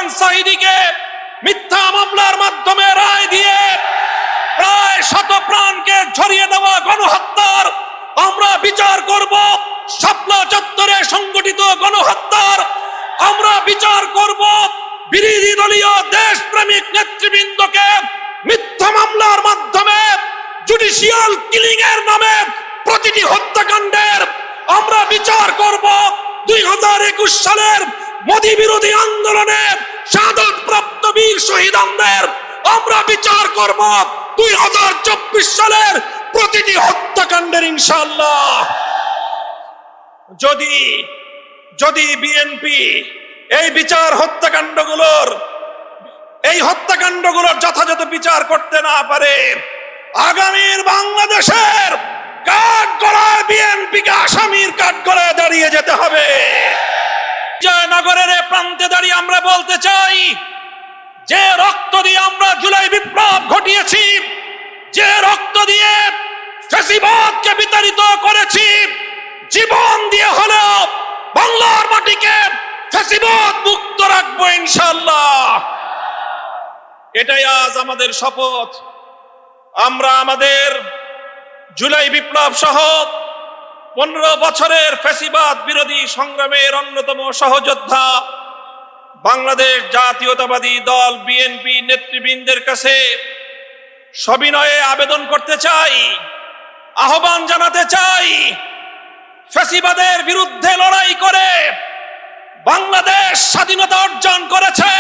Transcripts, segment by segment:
হোসেন সাঈদীকে মিথ্যা মামলার মাধ্যমে রায় দিয়ে প্রায় শত প্রাণকে ঝরিয়ে দেওয়া গণহত্যার আমরা বিচার করব। শাপলা চত্বরে সংগঠিত গণহত্যার আমরা বিচার করব। বিরোধী দলীয় দেশপ্রেমিক নেতৃবৃন্দকে মিথ্যা মামলার মাধ্যমে জুডিশিয়াল কিলিং এর নামে প্রতিটি হত্যাকাণ্ডের আমরা বিচার করব। 2021 সালের মোদী বিরোধী আন্দোলনে শাহাদাত প্রাপ্ত বীর শহীদদের আমরা বিচার করব। 2024 সালের প্রতিটি হত্যাকাণ্ডের ইনশাআল্লাহ। যদি বিএনপি এই হত্যাকাণ্ডগুলোর যথাযথ বিচার করতে না পারে, আগামীর বাংলাদেশের কাঠগড়ায় বিএনপিকে আসামির কাঠগড়ায় দাঁড়িয়ে যেতে হবে। জয়নগরের প্রান্তে দাঁড়িয়ে আমরা বলতে চাই, যে রক্ত দিয়ে আমরা জুলাই বিপ্লব ঘটিয়েছি, যে রক্ত দিয়ে ফ্যাসিবাদকে বিতাড়িত করেছি, জীবন দিয়ে হলেও বাংলার মাটিকে ফ্যাসিবাদ মুক্ত রাখবো ইনশাআল্লাহ। এটাই আজ আমাদের শপথ। আমরা আমাদের জুলাই বিপ্লব সহ 15 বছরের ফ্যাসিবাদ বিরোধী সংগ্রামের অন্যতম সহযোদ্ধা বাংলাদেশ জাতীয়তাবাদী দল বিএনপি নেতৃবৃন্দের কাছে সবিনয়ে আবেদন করতে চাই, আহ্বান জানাতে চাই, ফ্যাসিবাদের বিরুদ্ধে লড়াই করে বাংলাদেশ স্বাধীনতা অর্জন করেছে।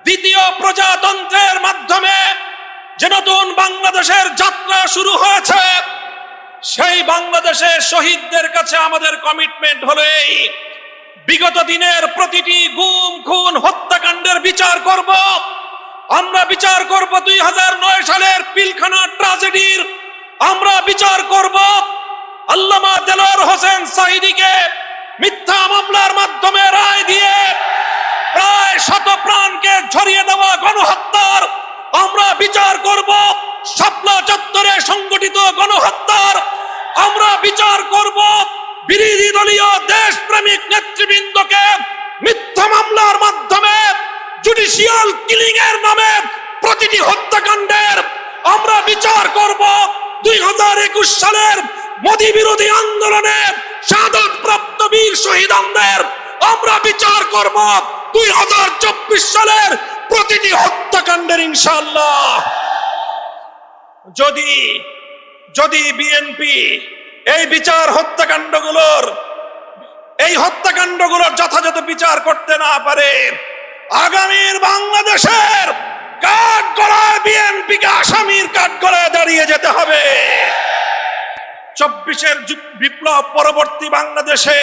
দ্বিতীয় প্রজাতন্ত্রের মাধ্যমে যে নতুন বাংলাদেশের যাত্রা শুরু হয়েছে, সেই বাংলাদেশের শহীদদের কাছে আমাদের কমিটমেন্ট হলো এই, বিগত দিনের প্রতিটি গুম খুন হত্যাকাণ্ডের বিচার করব। আমরা বিচার করব 2009 সালের পিলখানা ট্র্যাজেডির আমরা বিচার করব। আল্লামা দেলোয়ার হোসেন সাঈদীকে মিথ্যা মামলার মাধ্যমে রায় দিয়ে প্রায় শত প্রাণকে ঝরিয়ে দেওয়া গণহত্যার আমরা বিচার করব। শাপলা চত্বরে সংগঠিত গণহত্যার আমরা বিচার করব। বিরোধী দলীয় দেশপ্রেমিক নেতৃবৃন্দকে মিথ্যা মামলার মাধ্যমে জুডিশিয়াল কিলিং এর নামে প্রতিটি হত্যাকাণ্ডের আমরা বিচার করব। 2021 সালের মোদী বিরোধী আন্দোলনে শাহাদাত প্রাপ্ত বীর শহীদদের আমরা বিচার করব। 2024 সালের প্রতিটি হত্যাকাণ্ডের ইনশাআল্লাহ। যদি বিএনপি এই হত্যাকাণ্ডগুলোর যথাযথ বিচার করতে না পারে, আগামীর বাংলাদেশের কাঠগড়ায় বিএনপিকে আসামির কাঠগড়ায় দাঁড়িয়ে যেতে হবে। 24 বিপ্লব পরবর্তী বাংলাদেশে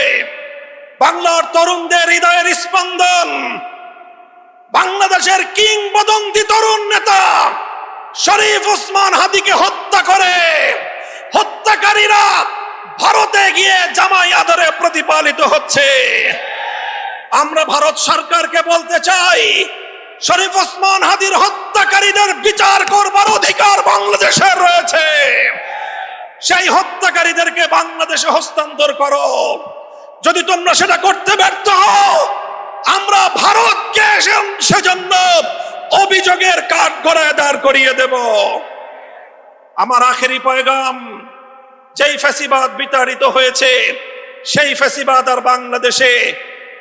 বাংলার তরুণদের হৃদয়ের স্পন্দন, বাংলাদেশের কিংবদন্তি তরুণ নেতা শরীফ ওসমান হাদিকে হত্যা করে হত্যাকারীরা ভারতে গিয়ে জামাই আদরে প্রতিপালিত হচ্ছে। আমরা ভারত সরকারকে বলতে চাই, শরীফ ওসমান হাদির হত্যাকারীদের বিচার করবার অধিকার বাংলাদেশের রয়েছে। সেই হত্যাকারীদেরকে বাংলাদেশে হস্তান্তর করো। যদি তোমরা সেটা করতে ব্যর্থ হও, আমরা ভারতকে সেজন্য অভিযোগের কাঠগড়ায় দাঁড় করিয়ে দেব। আমার আখেরি পয়গাম, যেই ফ্যাসিবাদ বিতাড়িত হয়েছে, সেই ফ্যাসিবাদ আর বাংলাদেশে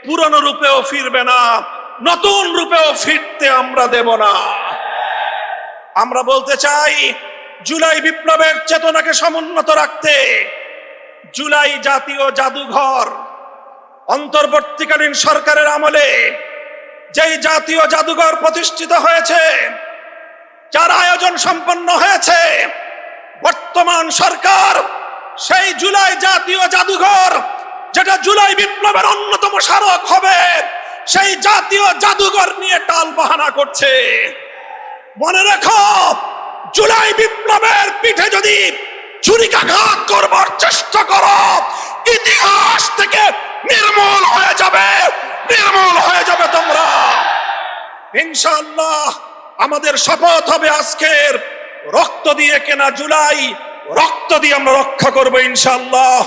পুরনো রূপেও ফিরবে না, নতুন রূপেও ফিরতে আমরা দেব না। আমরা বলতে চাই, জুলাই বিপ্লবের চেতনাকে সমুন্নত রাখতে জুলাই জাতীয় জাদুঘর অন্তর্বর্তীকালীন সরকারের আমলে যেই জাতীয় জাদুঘর প্রতিষ্ঠিত হয়েছে, যার আয়োজন সম্পন্ন হয়েছে, বর্তমান সরকার সেই জুলাই জাতীয় জাদুঘর, যেটা জুলাই বিপ্লবের অন্যতম স্মারক হবে, সেই জাতীয় জাদুঘর নিয়ে টালবাহানা করছে। মনে রেখো, জুলাই বিপ্লবের পিঠে যদি ছুরিকাঘাত করবার চেষ্টা করো, ইতিহাস থেকে নির্মূল হয়ে যাবে তোমরা। ইনশাআল্লাহ আমাদের শপথ হবে, আজকের রক্ত দিয়ে কেনা জুলাই, রক্ত দিয়ে আমরা রক্ষা করবো ইনশাআল্লাহ।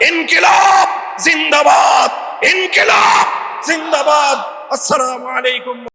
ইনকিলাব জিন্দাবাদ, ইনকিলাব জিন্দাবাদ। আসসালামু আলাইকুম।